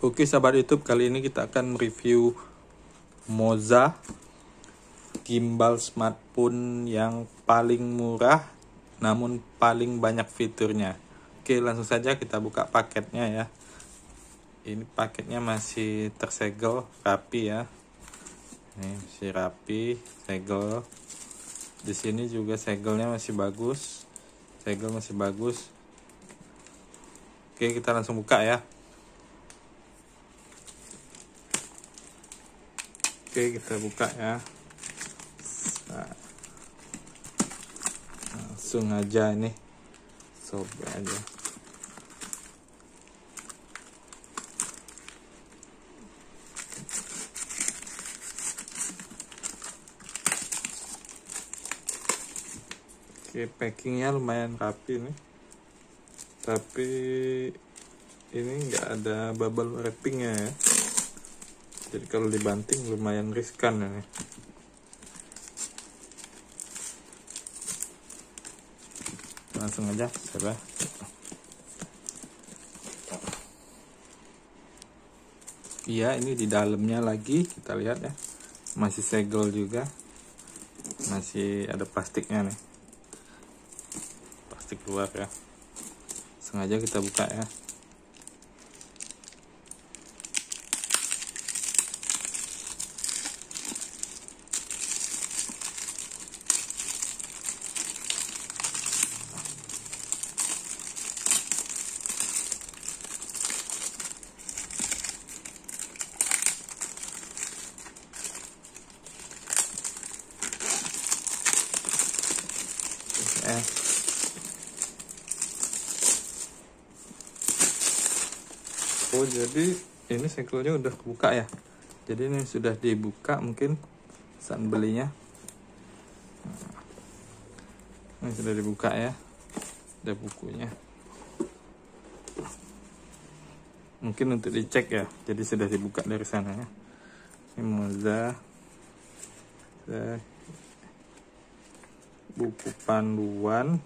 Oke sahabat YouTube, kali ini kita akan review Moza, gimbal smartphone yang paling murah namun paling banyak fiturnya. Oke, langsung saja kita buka paketnya ya. Ini paketnya masih tersegel rapi ya. Ini masih rapi, segel. Di sini juga segelnya masih bagus. Segel masih bagus. Oke, kita langsung buka ya. Oke, kita buka ya. Langsung aja ini. Sobek aja. Oke, packingnya lumayan rapi nih. Tapi ini nggak ada bubble wrappingnya ya. Jadi kalau dibanting lumayan riskan ya. Langsung aja coba. Iya, ini di dalamnya lagi kita lihat ya. Masih segel juga. Masih ada plastiknya nih. Plastik luar ya. Sengaja kita buka ya. Oh, jadi ini segelnya udah kebuka ya. Jadi ini sudah dibuka mungkin saat belinya. Ini sudah dibuka ya. Ada bukunya. Mungkin untuk dicek ya. Jadi sudah dibuka dari sana ya. Ini Moza. Buku panduan.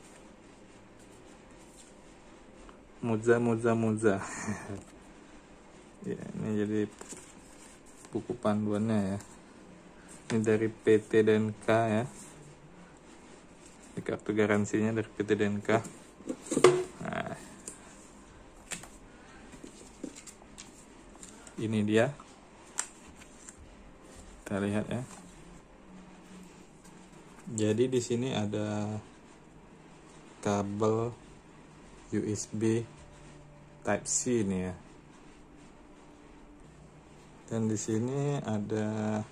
Moza. Ya, ini jadi buku panduannya ya. Ini dari PT DNK ya. Ini kartu garansinya dari PT DNK. Nah, ini dia. Kita lihat ya. Jadi di sini ada kabel USB Type-C ini ya. Dan di sini ada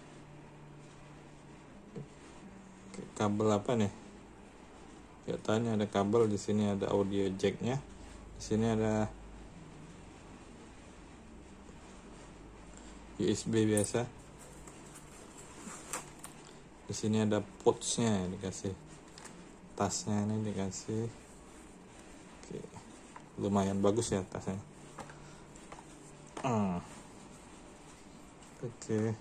kabel apa nih? Gak tahu, ini ada kabel. Di sini ada audio jacknya. Di sini ada USB biasa. Di sini ada pouchnya ya, dikasih tasnya ini dikasih. Oke. Lumayan bagus ya tasnya. Oke.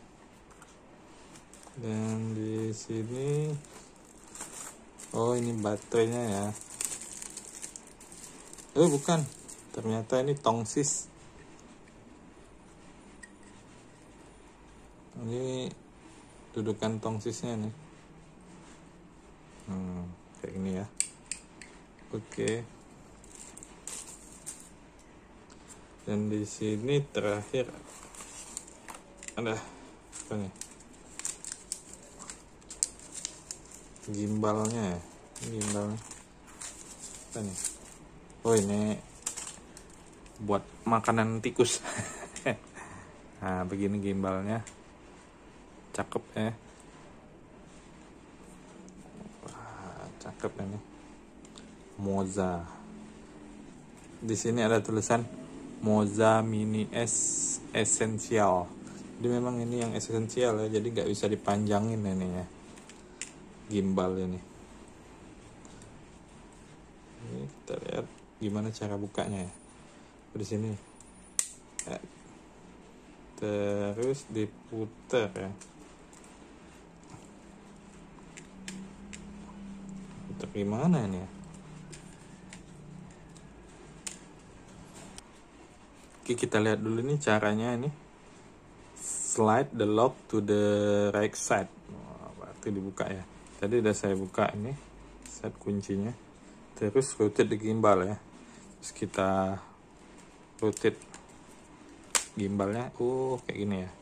Dan di sini, oh ini baterainya ya. Oh bukan, ternyata ini tongsis. Ini dudukan tongsisnya nih. Kayak gini ya. Oke. Dan di sini terakhir ada apa nih? Gimbalnya ya. Gimbalnya apa nih? Oh, ini buat makanan tikus. Nah, begini gimbalnya. Cakep ya. Wah, cakep ini. Moza. Di sini ada tulisan Moza Mini S Essential. Jadi memang ini yang esensial ya, jadi nggak bisa dipanjangin ini ya, gimbal ini. Ini kita lihat gimana cara bukanya ya. Di sini ya. Terus diputar ya. Putar gimana ini ya? Oke, kita lihat dulu nih caranya ini. Slide the lock to the right side. Berarti dibuka ya. Tadi udah saya buka ini set kuncinya. Terus rotate di gimbal ya. Terus kita rotate gimbalnya. Oh, kayak gini ya.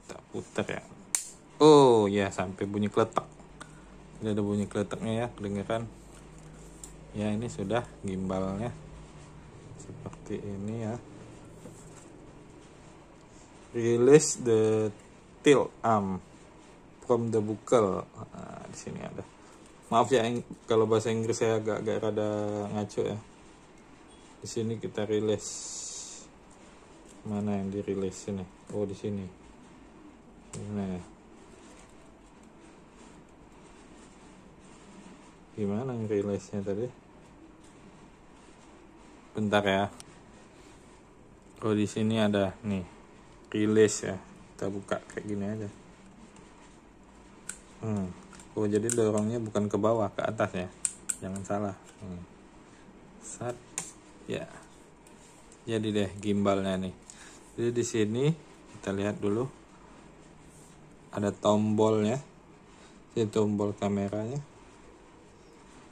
Kita putar ya. Oh ya, sampai bunyi kletak. Ini ada bunyi kletaknya ya, kedengeran. Ya, ini sudah gimbalnya. Seperti ini ya. Release the tilt arm from the buckle. Nah, di sini ada. Maaf ya kalau bahasa Inggris saya agak rada ngaco ya. Di sini kita release. Mana yang di release ini? Oh, di sini. Nah. Gimana yang release-nya tadi? Bentar ya. Oh, di sini ada nih. Release ya, kita buka kayak gini aja. Oh, jadi dorongnya bukan ke bawah, ke atas ya, jangan salah. Sat ya, jadi deh gimbalnya nih. Jadi di sini kita lihat dulu ada tombolnya, ini tombol kameranya,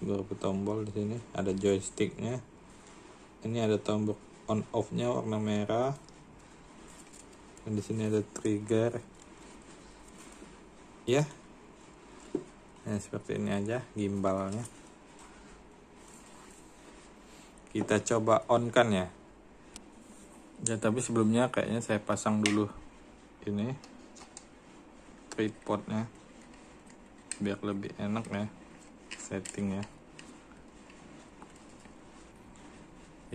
beberapa tombol di sini, ada joysticknya, ini ada tombol on off-nya warna merah. Dan di sini ada trigger ya. Nah, seperti ini aja gimbalnya. Kita coba on kan ya. Ya, tapi sebelumnya kayaknya saya pasang dulu ini tripodnya biar lebih enak ya setting ya.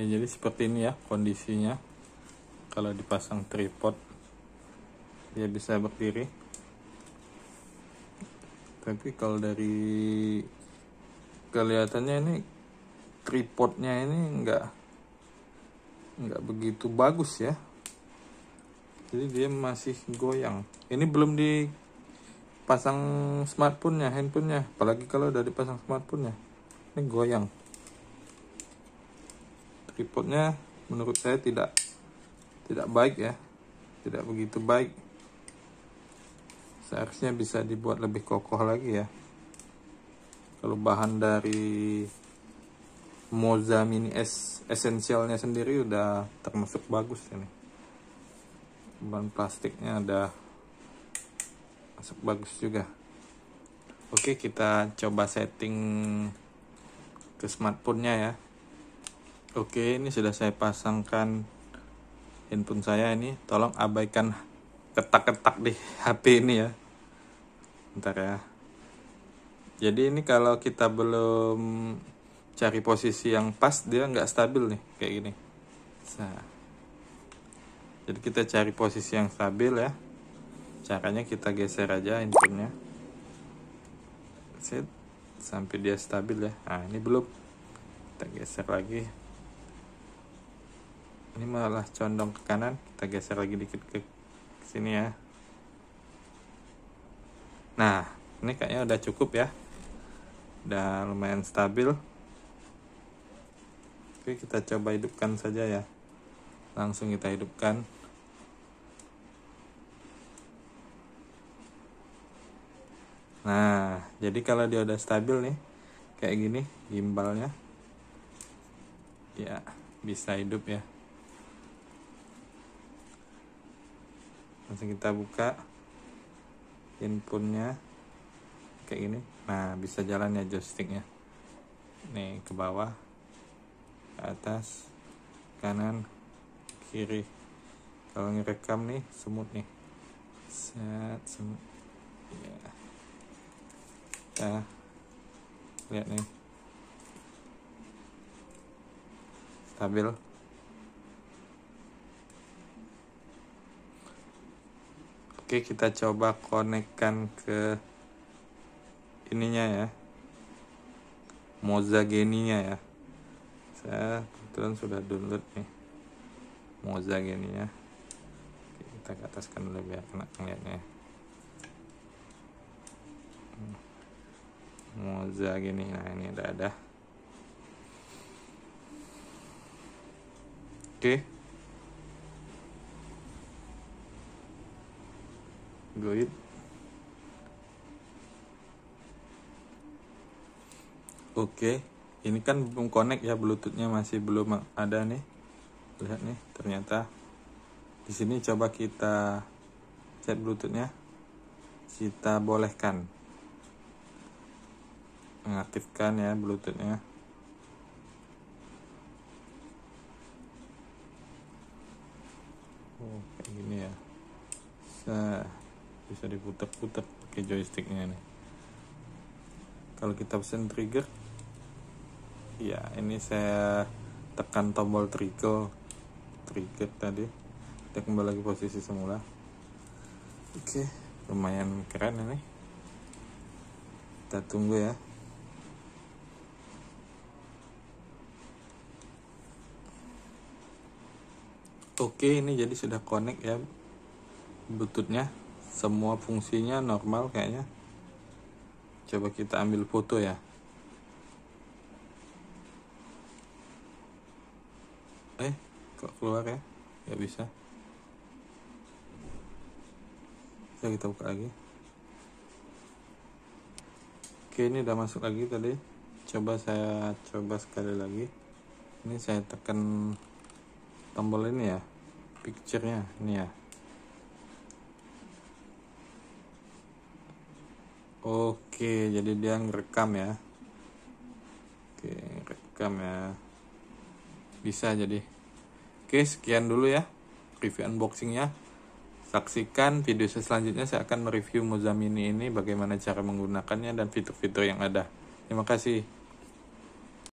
Ya, jadi seperti ini ya kondisinya kalau dipasang tripod. Dia bisa berdiri, tapi kalau dari kelihatannya ini tripodnya ini nggak begitu bagus ya, jadi dia masih goyang. Ini belum dipasang smartphone-nya, handphonenya, apalagi kalau udah dipasang smartphone-nya ini goyang. Tripodnya menurut saya tidak baik ya, tidak begitu baik. Seharusnya bisa dibuat lebih kokoh lagi ya. Kalau bahan dari Moza Mini S Essentialnya sendiri udah termasuk bagus ini. Bahan plastiknya ada masuk bagus juga. Oke, kita coba setting ke smartphone-nya ya. Oke, ini sudah saya pasangkan handphone saya ini. Tolong abaikan ketak-ketak di HP ini ya. Bentar ya. Jadi ini kalau kita belum cari posisi yang pas, dia nggak stabil nih kayak gini. Nah, jadi kita cari posisi yang stabil ya. Caranya kita geser aja handphonenya. Set sampai dia stabil ya. Nah, ini belum. Kita geser lagi. Ini malah condong ke kanan. Kita geser lagi dikit ke sini ya. Nah, ini kayaknya udah cukup ya. Udah lumayan stabil. Oke, kita coba hidupkan saja ya. Langsung kita hidupkan. Nah, jadi kalau dia udah stabil nih, kayak gini gimbalnya. Ya, bisa hidup ya. Langsung kita buka handphonenya kayak gini. Nah, bisa jalan ya joysticknya. Nih ke bawah, ke atas, kanan, kiri. Kalau ngerekam nih semut nih. Set semut. Ya. Nah, lihat nih. Stabil. Oke, kita coba konekkan ke ininya ya, Moza Genie-nya ya. Saya kebetulan sudah download nih Moza Genie-nya. Oke, kita ke ataskan dulu biar enak ngeliatnya. Moza Genie, nah ini udah ada. Oke, Android. Oke, ini kan belum connect ya, Bluetoothnya masih belum ada nih. Lihat nih, ternyata di sini coba kita cek Bluetoothnya. Kita bolehkan mengaktifkan ya Bluetoothnya. Oh, kayak gini ya. Bisa diputar-putar pakai joysticknya nih. Kalau kita pesan trigger, ya ini saya tekan tombol trigger tadi. Kita kembali lagi posisi semula. Oke, lumayan keren ini. Kita tunggu ya. Oke, ini jadi sudah connect ya Bluetoothnya. Semua fungsinya normal kayaknya. Coba kita ambil foto ya. Kok keluar ya? Gak bisa. Bisa kita buka lagi. Oke, ini udah masuk lagi tadi. Coba sekali lagi. Ini saya tekan tombol ini ya, picture-nya ini ya. Oke, jadi dia ngerekam ya. Oke, rekam ya. Bisa jadi. Oke, sekian dulu ya review unboxingnya. Saksikan video selanjutnya, saya akan mereview Moza Mini ini, bagaimana cara menggunakannya dan fitur-fitur yang ada. Terima kasih.